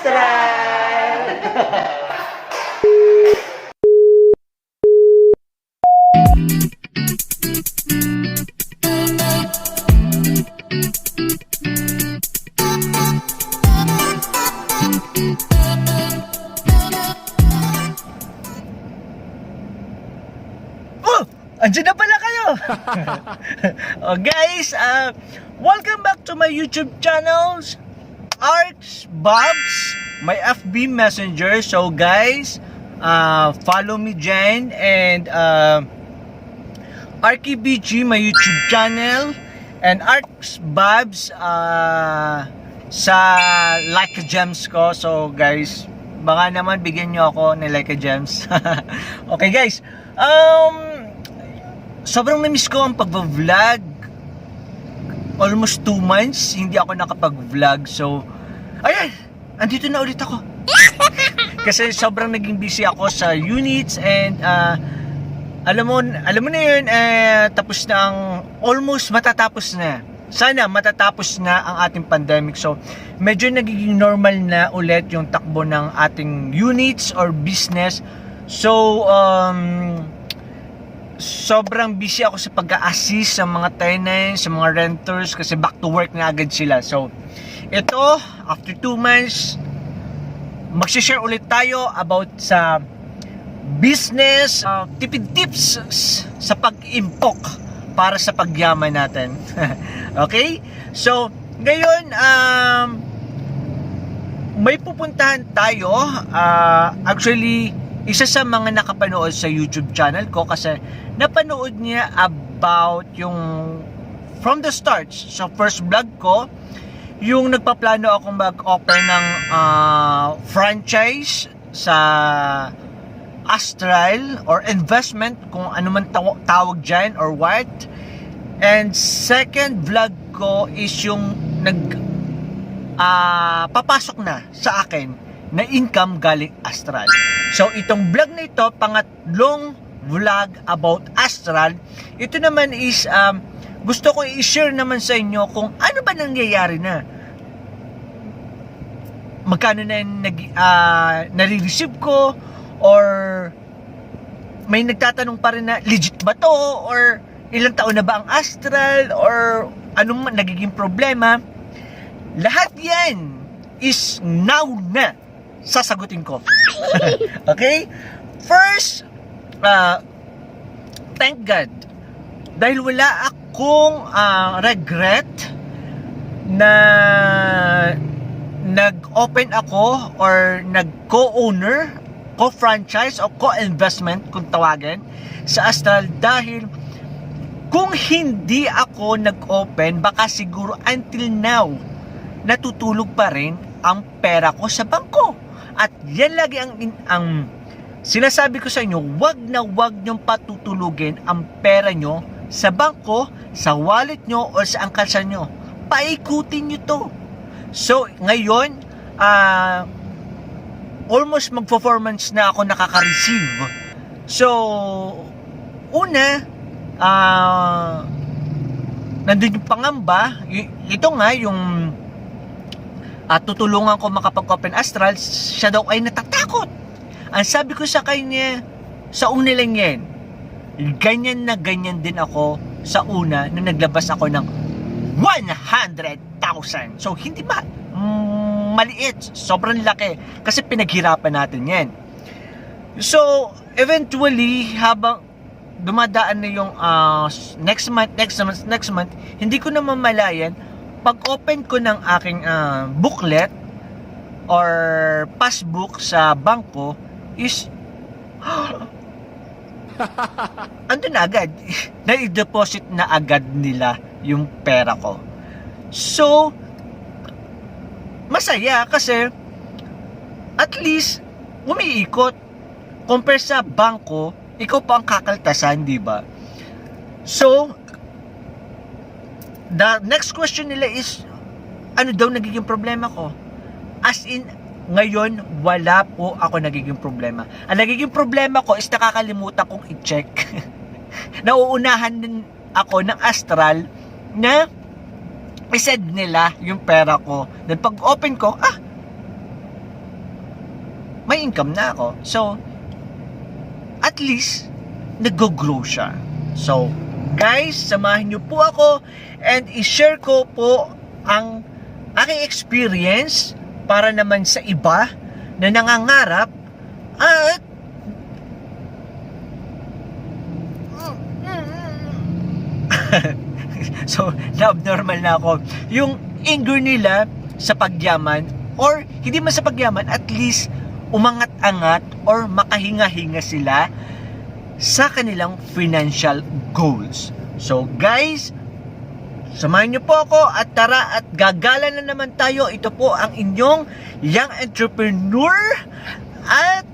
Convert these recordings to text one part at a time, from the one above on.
Astral! Oh! Andiyan na pala kayo! Oh guys, welcome back to my YouTube channels, Arts Bobs, my FB Messenger. So guys, follow me dyan, and RKBG, my YouTube channel, and Arts Bobs sa Like a Gems ko. So guys, baka naman bigyan nyo ako ng Like a Gems. Okay guys, sobrang na-miss ko ang pag-vlog. Almost 2 months hindi ako nakapag-vlog. So ayan, andito na ulit ako. Kasi sobrang naging busy ako sa units, and alam mo na yun, tapos na ang, almost matatapos na. Sana matatapos na ang ating pandemic. So medyo nagiging normal na ulit yung takbo ng ating units or business. So sobrang busy ako sa pag-a-assist sa mga tenants, sa mga renters, kasi back to work na agad sila. So ito, after 2 months, mag-share ulit tayo about sa business, tipid tips sa pag-impok para sa pagyaman natin. Okay? So ngayon, may pupuntahan tayo. Actually, isa sa mga nakapanood sa YouTube channel ko, kasi napanood niya about yung from the start. So first vlog ko, yung nagpaplano akong mag-open ng franchise sa Astral or investment, kung ano man tawag dyan or what. And second vlog ko is yung papasok na sa akin na income galing Astral. So itong vlog na ito, pangatlong vlog about Astral. Ito naman is gusto ko i-share naman sa inyo kung ano ba nangyayari na. Magkano na nare-receive ko, or may nagtatanong pa rin na legit ba to, or ilang taon na ba ang Astral, or anong nagiging problema. Lahat yan is now na sasagutin ko. Okay? First, thank God, dahil wala akong regret na nag-open ako or nag-co-owner, co-franchise o co-investment kung tawagin sa Astral. Dahil kung hindi ako nag-open, baka siguro until now natutulog pa rin ang pera ko sa bangko. At yan lagi ang sinasabi ko sa inyo, wag na wag nyong patutulugin ang pera nyo sa bangko, sa wallet nyo, o sa angkalsa nyo. Paikutin nyo to. So ngayon, almost mag-performance na ako nakaka-receive. So una, nandun yung pangamba. Ito nga yung tutulungan ko makapag-open Astral. Siya daw ay natatakot. Ang sabi ko sa kanya, sa una lang yan, ganyan na ganyan din ako sa una na naglabas ako ng 100,000. So hindi ba maliit, sobrang laki, kasi pinaghirapan natin yan. So eventually, habang dumadaan na yung next month, hindi ko na mamalayan, pag-open ko ng aking booklet or passbook sa bangko is andun na agad. Na-deposit na agad nila yung pera ko. So masaya, kasi at least umiikot. Compare sa bangko, ikaw pa ang kakaltasan, di ba? So the next question nila is, ano daw nagiging problema ko? As in, ngayon, wala po ako nagiging problema. Ang nagiging problema ko is nakakalimutan kong i-check. Nauunahan din ako ng Astral na i-send nila yung pera ko. Then pag open ko, may income na ako. So, at least, nag-grow siya. So, guys, samahan niyo po ako and i-share ko po ang aking experience para naman sa iba na nangangarap at so, na-abnormal na ako. Yung anger nila sa pagyaman or hindi man sa pagyaman, at least umangat-angat or makahinga-hinga sila sa kanilang financial goals. So guys, samahan niyo po ako at tara at gagala na naman tayo. Ito po ang inyong young entrepreneur at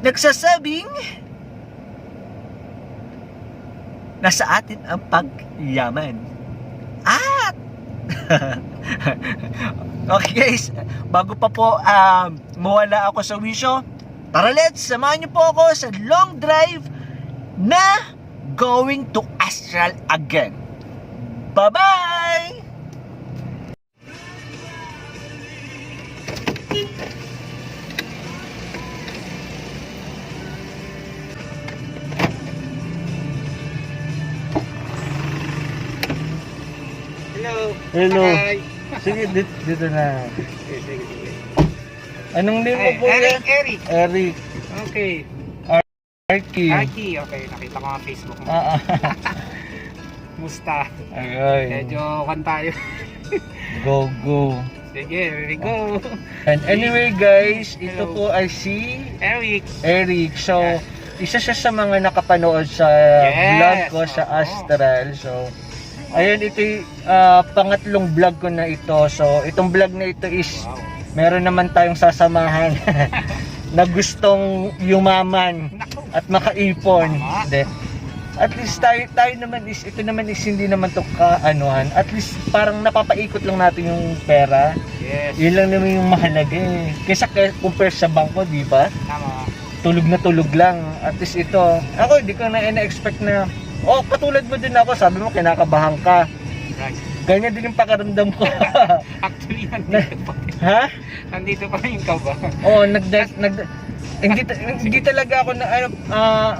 nagsasabing nasa atin ang pagyaman. At okay guys, bago pa po mawala ako sa wisyo, tara let's, samahan niyo po ako sa long drive na going to Astral again. Bye-bye! Hello. Hi. Sige, dito na. Sige. Anong name mo po yan? Eric. Eric. Okay. Arky. Arky. Okay, nakita ko nga Facebook mo. Musta? Ay. Medyo kan tayo. Go. Sige, here we go. And anyway guys, ito Hello. po ay si Eric. Eric. So, isa siya sa mga nakapanood sa Yes. vlog ko sa Oo. Astral. So, ayun, ito yung pangatlong vlog ko na ito. So, itong vlog na ito is Wow. meron naman tayong sasamahan na gustong yumaman Naku. at makaipon. Tama. Hindi. At least tayo naman is, ito naman is hindi naman to kaanuhan. At least parang napapaikot lang natin yung pera. Yes. Yun lang naman yung mahalaga eh. Kaysa compare sa bangko, di ba? Tama. Tulog na tulog lang. At least ito, ako hindi ko na-expect na, oh, katulad mo din ako, sabi mo kinakabahan ka. Right. Ganyan din yung pakiramdam ko. Actually, nandito pa. Ha? Nandito pa yung kaba. Oo, hindi talaga ako na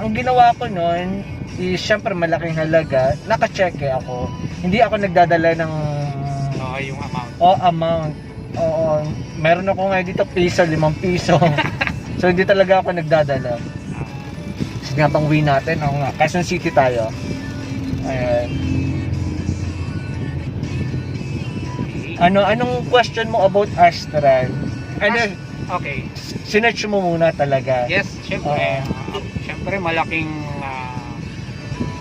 ang ginawa ko noon is syempre malaking halaga. Naka-check ako. Hindi ako nagdadala ng Oo, yung amount. amount. Oo, meron ako ngayon dito piso, 5 piso. So hindi talaga ako nagdadala. Sige nga pang win natin. Oo nga, Quezon City tayo. Ayan. Anong question mo about Astral? Okay. Sinerch mo muna talaga. Yes, syempre. Syempre, malaking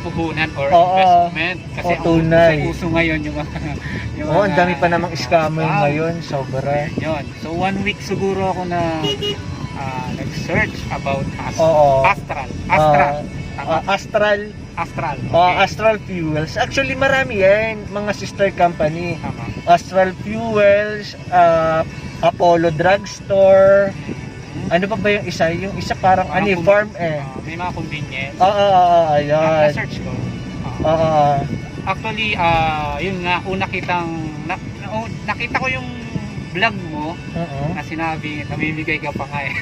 puhunan or Oo. investment. Kasi Tunay. ang uso ngayon yung mga... Oo, ang dami pa namang scammer scam. ngayon. Sobra. Yun. So, 1 week siguro ako na nag-search about Oo. Astral. Astral. Tama? Astral. Astral. Okay. Astral Fuels. Actually, marami yan. Mga sister company. Tama. Astral Fuels, Apollo Drugstore. Ano pa ba yung isa? Yung isa parang farm eh. May mga convenience. Ayan. Na-search ko. Actually, yun nga, nakita ko yung vlog mo na sinabi, namimigay ka pa nga eh.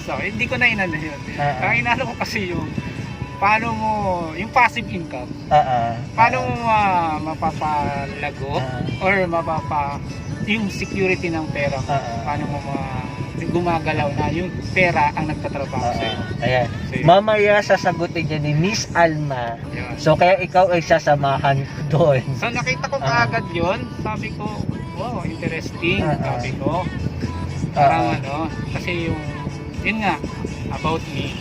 So, hindi ko na inano yun. Ang inano ko kasi yung, paano mo, yung passive income, paano mo mapapalago or yung security ng pera mo, paano mo gumagalaw na yung pera ang nagtatrabaho sa'yo. Ayan. So, Mamaya sasagutin niya ni Miss Alma. yun. So kaya ikaw ay sasamahan ko doon. So nakita ko kaagad yun, sabi ko, wow, interesting, sabi ko. Parang kasi yun nga, about me.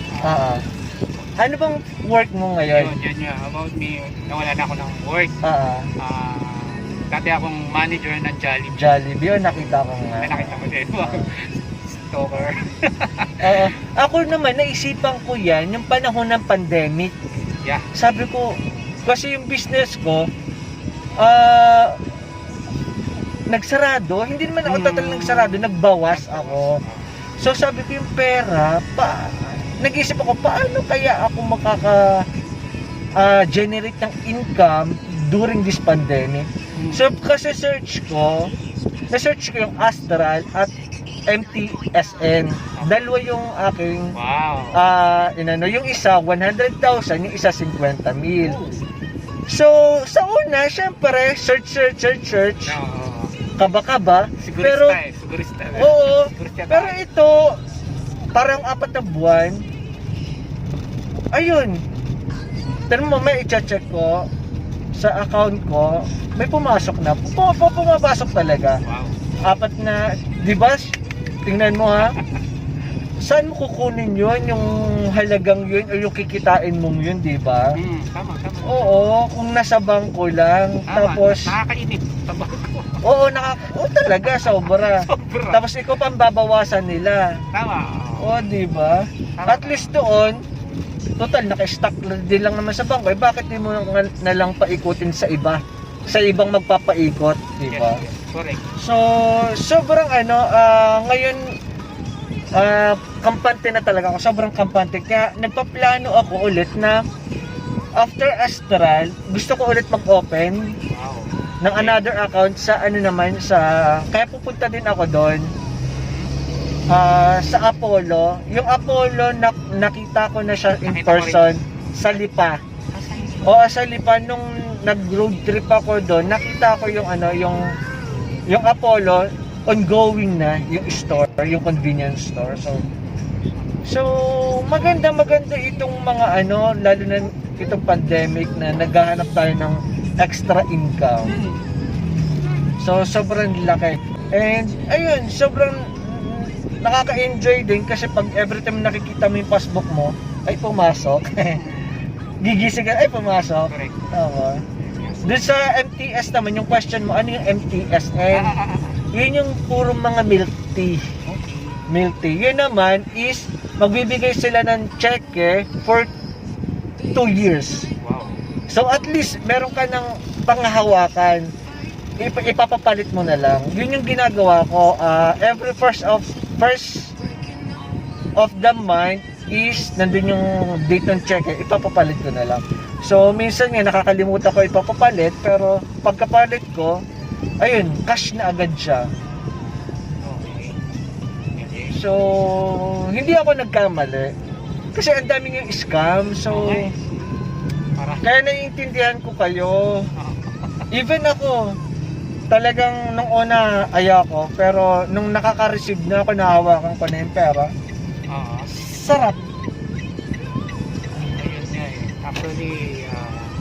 Ano bang work mo ngayon? Yun nga, about me, nawala na ako ng work. Dati akong manager ng Jollibee. Jollibee, nakita ko nga. Ay, nakita ko din. Stalker. Ako naman, naisipan ko yan, yung panahon ng pandemic. Yeah. Sabi ko, kasi yung business ko, nagsarado, hindi naman ako total nagsarado, nagbawas ako. So sabi ko yung pera, nag-isip ako, paano kaya ako makaka-generate ng income during this pandemic? So, kasi na-search ko yung Astral at MTSN. Dalawa yung aking yung isa 100,000, yung isa 50,000. So, sa una, syempre, search. Kaba-kaba. Pero, Sigurista. oo. Pero ito, parang 4 na buwan. Ayun. Pero mo, may i-check ko sa account ko, may pumasok na. Pumapasok talaga. Wow. 4 na, di ba? Tingnan mo ha. Saan mo kukunin yun? Yung halagang yun o yung kikitain mong yun, di ba? Tama. Oo, kung nasa bangko lang. Tama. Tapos, Nakakainip. Tama. oo, talaga, sobra. Sobra. Tapos ikaw pang babawasan nila. Tama. Oo, di ba? At least doon, total, naka-stock din lang naman sa bangko. Bakit di mo na lang paikutin sa iba? Sa ibang magpapaikot, di ba? Yes. Correct. So, sobrang ngayon, kampante na talaga ako. Sobrang kampante. Kaya nagpaplano ako ulit na after Astral, gusto ko ulit mag-open Wow. ng another account sa kaya pupunta din ako doon sa Apollo. Yung Apollo, nakita ko na siya in Nakita mo person sa Lipa. Sa Lipa, nung nag-road trip ako doon, nakita ko yung Apollo, ongoing na yung store, yung convenience store. So maganda itong mga lalo na itong pandemic na naghahanap tayo ng extra income. So sobrang laki. And ayun, sobrang nakaka-enjoy din kasi pag every time nakikita mo yung passbook mo, ay pumasok. Gigising ka, ay pumasok. Correct. Tama. Doon sa MTS naman, yung question mo, ano yung MTSN? Yun yung puro mga milk tea. Milk tea. Yun naman is, magbibigay sila ng cheque for 2 years. Wow. So at least, meron ka ng panghahawakan. Ipapapalit mo na lang. Yun yung ginagawa ko. Every first of the month is, nandun yung date ng cheque, ipapapalit ko na lang. So, minsan nga nakakalimutan ko ipapapalit, pero pagkapalit ko, ayun, cash na agad siya. So, hindi ako nagkamali. Kasi ang daming yung scam. So, kaya naiintindihan ko kayo. Even ako, talagang nung una ayoko, pero nung nakaka-receive na ako, nahawakan ko na yung pera. Sarap. Ayun nga eh. Actually,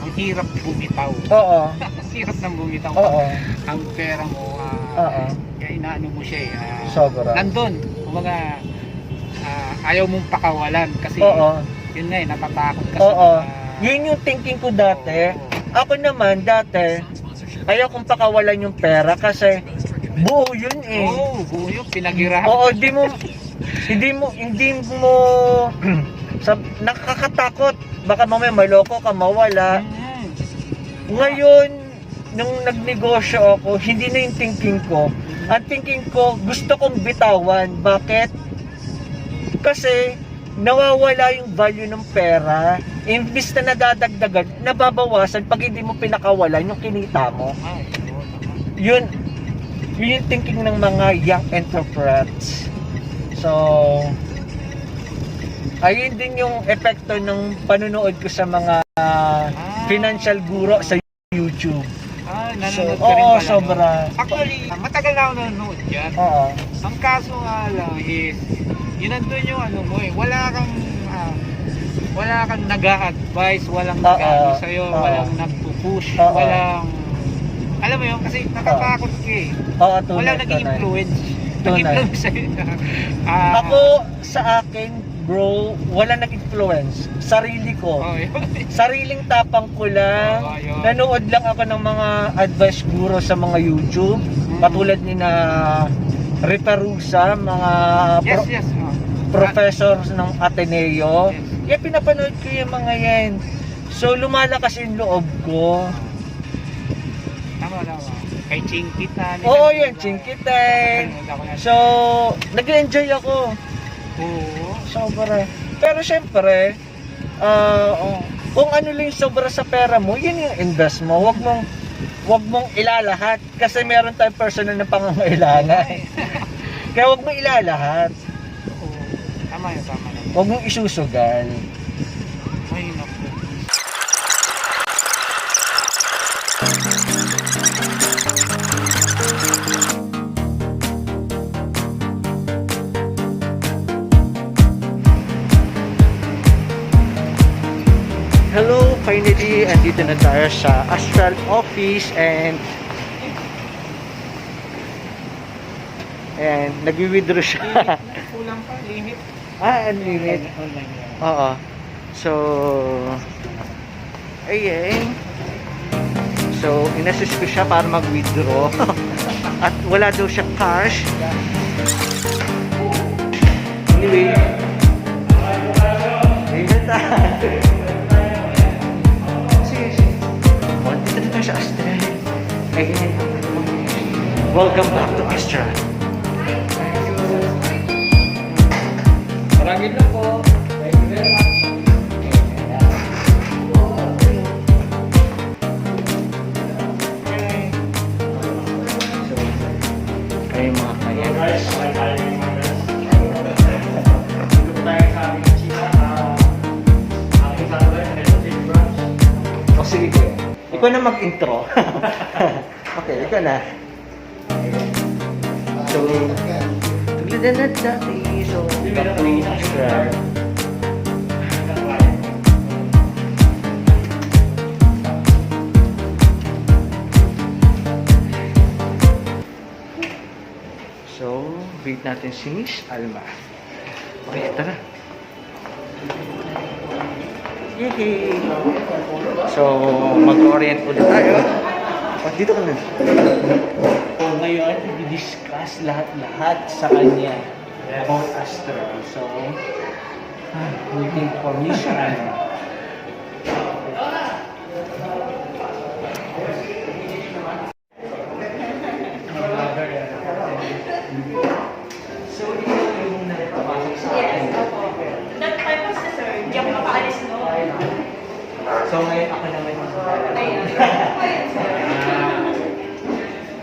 ang hirap bumitaw. Oo. Ang hirap ng bumitaw. Oo. Ang pera mo, Oo. kaya inaano mo siya eh. Sobra. Nandun. Kumbaga, ayaw mong pakawalan kasi Oo. yun nga eh, natatakot kasi. Oo. Yun yung thinking ko dati. Ako naman, dati, ayaw kong pakawalan yung pera kasi buo yun eh. Oo, buo yun. Pinaghirapan. Oo, hindi mo nakakatakot. Baka mamaya maloko ka, mawala. Ngayon, nung nagnegosyo ako, hindi na yung thinking ko. Ang thinking ko, gusto kong bitawan. Bakit? Kasi, nawawala yung value ng pera. Imbis na nadadagdagan, nababawasan pag hindi mo pinakawalan yung kinita mo. Yun yung thinking ng mga young entrepreneurs. So, ayun din yung epekto ng panunood ko sa mga financial guro sa YouTube. Nanonood ka rin Oo, pala, sobra. no? Actually, matagal na ako nanonood dyan. Oo. Ang kaso nga lang is, yun nandun yung ano mo eh, wala kang nag-a-advise, walang nag-ano sa'yo, walang nagpupush, walang, alam mo yun, kasi natatakot ka eh. Oo, tunay. Walang nag-influence. Tunay. Nag-influence sa'yo. Ako, sa akin, bro, wala nag-influence. Sarili ko. Sariling tapang ko lang. Nanood lang ako ng mga advice guro sa mga YouTube. Katulad ni na Riparusa, mga professors ng Ateneo. Kaya pinapanood ko yung mga yan. So, lumalakas yung loob ko. Tama. Kay Chinkitan. Oo, yan, Chinkitan. So, nag-enjoy ako. Oo. Sobra. Pero syempre, kung ano lang yung sobra sa pera mo, yun yung invest mo. Huwag mong wag mong ilalahat kasi meron tayong personal na pangangailangan. Kaya wag mong ilalahat. Oo. Tama yun, tama naman. Wag mong isusugal. Ay, naku. Hello, finally, andito na tayo sa Astral office and nagwi-withdraw siya. Kulang pa, limit. Unlimit. Online yan. Oo. So, ayan. So, inassist ko siya para mag-withdraw. At wala daw siya cash. Anyway. Ayan tayo. Sige, sige. Dito na tayo sa Astral. Ayan. Welcome back to Astral. Maragin lang po. Thank you very much. Ay, mga kaya. O sige ko. Ikaw na mag-intro. Okay, ikaw na. So, tulidan na dati. So, back to Astral. So, wait natin si Miss Alma. Okay, tara. Yehey! So, mag-orient ulit tayo. Oh, dito ka na. So, ngayon, i-discuss lahat-lahat sa kanya about Astral. So, waiting for Miss Alma. So, ito yung nakapasok sa akin. That time was sir, hindi ako makaalis no. So, ngayon ako naman yung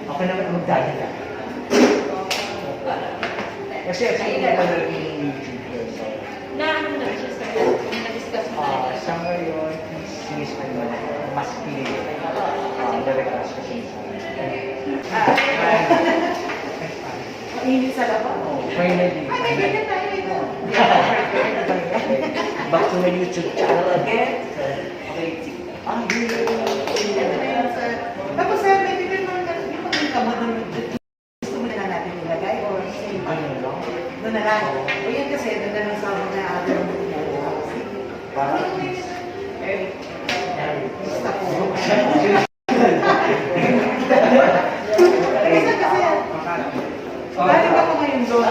ako naman yung magdadala. Kasi ako yung naging YouTube. So, Na ano na siya sir, na-discuss mo sa ngayon, si Miss Alma mas pili. Direct kasi Mainit sa labas. finally. Back to my YouTube channel again. Okay. Tapos sir, may bibig mo na hindi mo yung kamadon gusto mo na lang natin ilagay or same pa Ano lang? doon na lang. O yan kasi, doon na lang sa mga other mo Para basta po. Galing ako ngayon doon.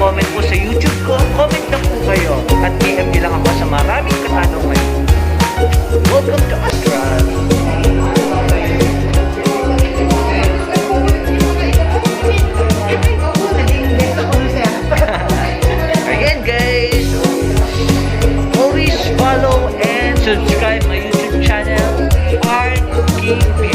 mag-comment po sa YouTube ko, comment na po kayo at PM nyo lang ako sa maraming katanungan. Welcome to Astral! Again guys, always follow and subscribe my YouTube channel, RKP.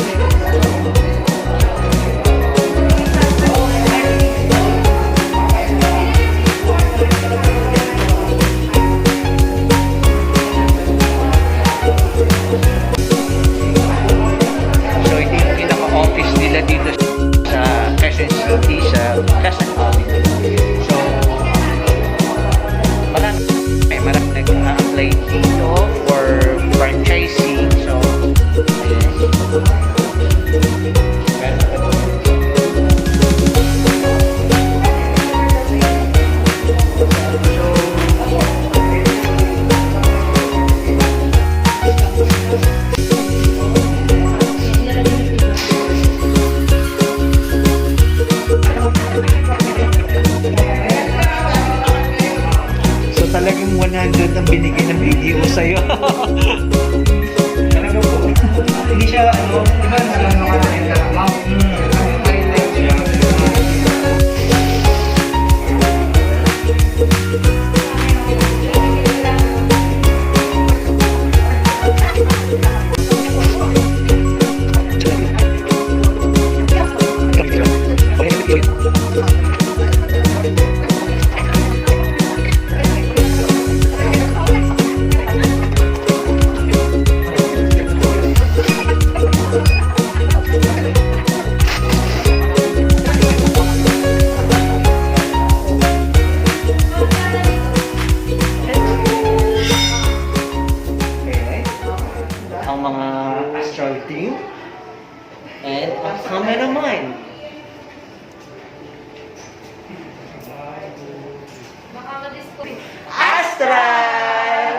So ito yung pinaka-office nila dito sa Quezon City, sa Quezon Avenue. So marami nag-apply dito for franchising. So So talagang 100 ang binigay ng video sa'yo. Talaga po. Hindi siya, di ba, nalano ka na yung amount? Highlight siya. Ang mga Astral team and ang cameraman. Astral!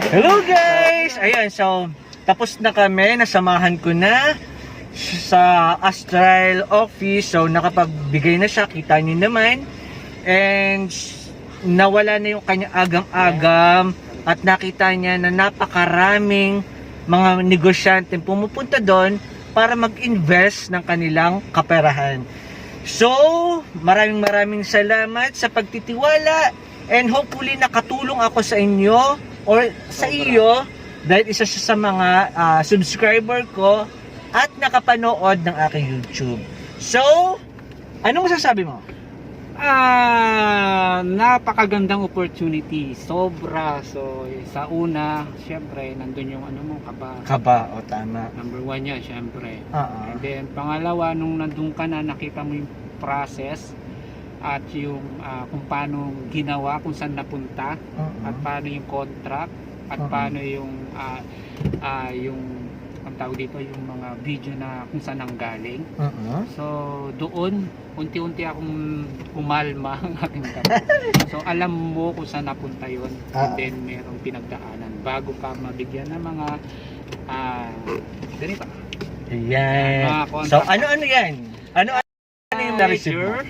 Hello guys! Ayan, so tapos na kami, nasamahan ko na sa Astral office. So nakapagbigay na siya, kita niyo naman. And nawala na yung kanya agam-agam at nakita niya na napakaraming mga negosyante pumupunta doon para mag-invest ng kanilang kaperahan. So, maraming salamat sa pagtitiwala and hopefully nakatulong ako sa inyo or sa iyo dahil isa siya sa mga subscriber ko at nakapanood ng aking YouTube. So, anong masasabi mo? Napakagandang opportunity. Sobra. So, sa una, syempre, nandun yung ano mo, kaba. Kaba, o tama. Number 1 yan, syempre. Oo. And then, pangalawa, nung nandun ka na, nakita mo yung process at yung kung paano ginawa, kung saan napunta, at paano yung contract, at paano yung ang tawag dito, yung mga video na kung saan ang galing. So, doon, unti-unti akong kumalma ang aking kamay. So, alam mo kung saan napunta yun. And then, merong pinagdaanan bago ka mabigyan ng mga ganito. Ayan. Mga So, contract. ano yan? Ano yung na-receive mo?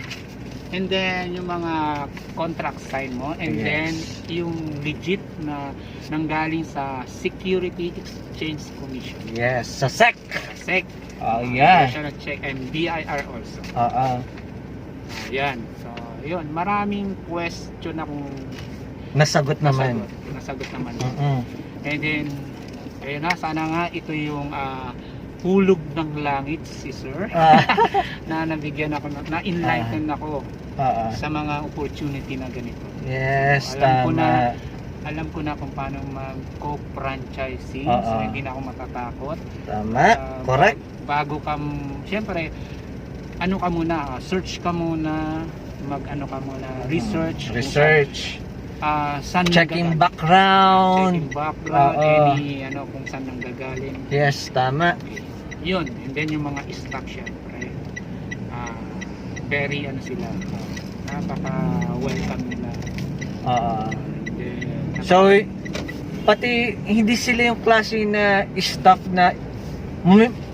And then yung mga contract sign mo, and Yes. then yung legit na nanggaling sa Security Exchange Commission. Yes, sa SEC. SEC. Oh, yeah. National Check and BIR also. Oo. Yan. So, yun. Maraming question akong Nasagot naman. nasagot naman. Mm-mm. And then, ayun na, sana nga ito yung hulog ng langit si Sir na nabigyan ako, na-enlighten ako Oo. sa mga opportunity na ganito. Yes, Alam ko na kung paano mag-co-franchising, Oo. so hindi na ako matatakot. Tama. Correct. Bago ka, siyempre, ano ka muna, search ka muna, mag-ano ka muna, research. Research. Saan Checking nanggagaling. background. Checking background, Oo. kung saan nanggagaling. Yes, tama. Yun, and then yung mga stock syempre. Very sila, napaka-welcome nila. Oo. And then, So, pati hindi sila yung klase na stock na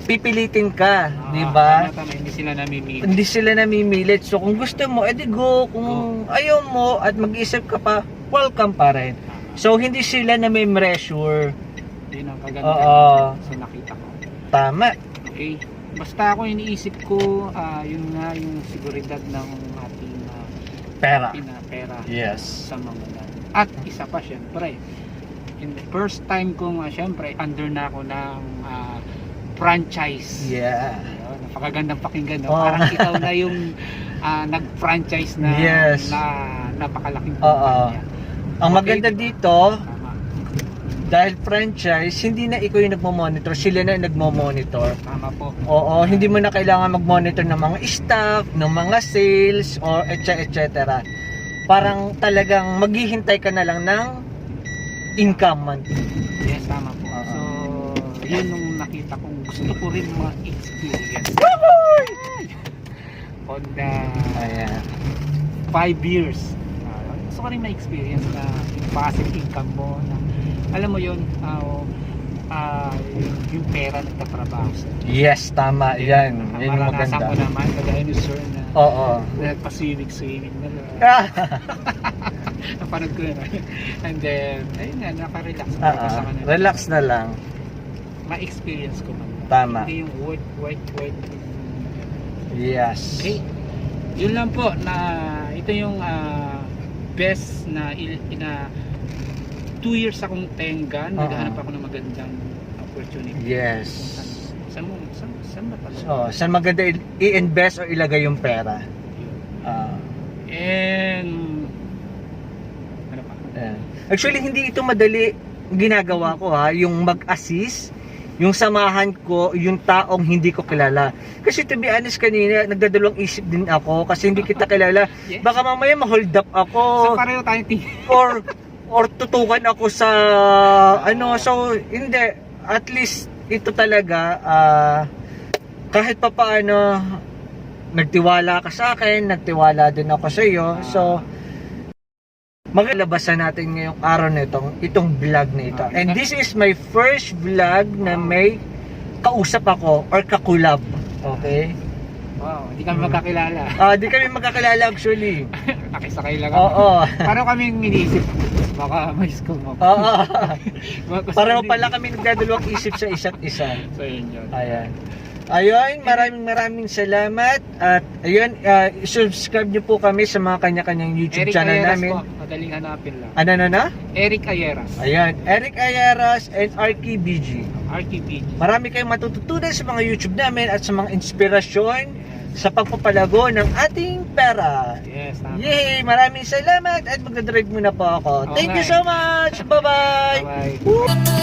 pipilitin ka, Ah, di ba? tama, hindi sila namimili. Hindi sila namimilit. So kung gusto mo, edi go. Kung ayaw mo at mag-isip ka pa, welcome pa rin. So hindi sila na may pressure. Yun ang Oo. kaganda sa nakita ko. Tama. Okay. Basta ako iniisip ko, yun nga yung seguridad ng ating Pera. pera Yes. sa mga ganun. At isa pa syempre, in the first time kong syempre under na ako ng franchise. Yeah. Ayun, napakagandang pakinggan, no? Oo. Parang ikaw na yung nag-franchise na Yes. na napakalaking Oo. kumpanya. Ang maganda Okay, dito, Tama. dahil franchise, hindi na ikaw yung nagmo-monitor, sila na yung nagmo-monitor. Tama po. Oo, hindi mo na kailangan mag-monitor ng mga staff, ng mga sales, or etc. Parang talagang maghihintay ka na lang ng income monthly. Yes, tama po. Oo. So, yun nung nakita kong gusto ko rin ma-experience. On the Ayan. 5 years. Gusto ko rin ma-experience na yung passive income mo. Na, alam mo yun, yung pera nagtatrabaho sa'yo. Yes, tama. Yan. Yan yung Maranasan ko maganda. naman, kagaya ni Sir na Oo. nagpa-swimming na lang. Napanood ko yun. And then, ayun nga, nakarelax. Relax na lang. Ma-experience ko man. Tama. Hindi yung work. Yes. Okay. Yun lang po na ito yung best na 2 years akong tenga, naghahanap ako ng magandang opportunity. Yes. Saan ba pala? So, saan maganda i-invest o ilagay yung pera? Yun. Ah. And ano pa? Ayan. Actually, hindi ito madali ginagawa ko yung mag-assist, yung samahan ko, yung taong hindi ko kilala. Kasi to be honest kanina, nagdadalawang isip din ako kasi hindi kita kilala. Yes. Baka mamaya ma-hold up ako So pareho tayong or tutukan ako sa so hindi, at least ito talaga kahit pa paano nagtiwala ka sa akin, nagtiwala din ako sa iyo. So maglalabasan natin ngayong araw na itong vlog na ito. And this is my first vlog na may kausap ako or kakulab. Okay? Wow, hindi kami magkakilala. Di kami magkakilala actually. Nakisakay lang ako. Oo. Paano kaming minisip? Baka may school mo. Oo. Pareho pala kami nagdadalawang isip sa isa't isa. So yun yun. Ayan. Ayun, maraming salamat. At ayun, subscribe niyo po kami sa mga kanya-kanyang YouTube Eric channel Ayeras namin. po, madaling hanapin lang. Ano na? Eric Ayeras. Ayan, Eric Ayeras and RK BG. RTP. Marami kayong matututunan sa mga YouTube namin at sa mga inspirasyon sa pagpapalago ng ating pera. Yes, tama. Yay! Maraming salamat at magdadrive muna po ako. Thank you Okay. so much! Bye-bye! Bye-bye. Woo!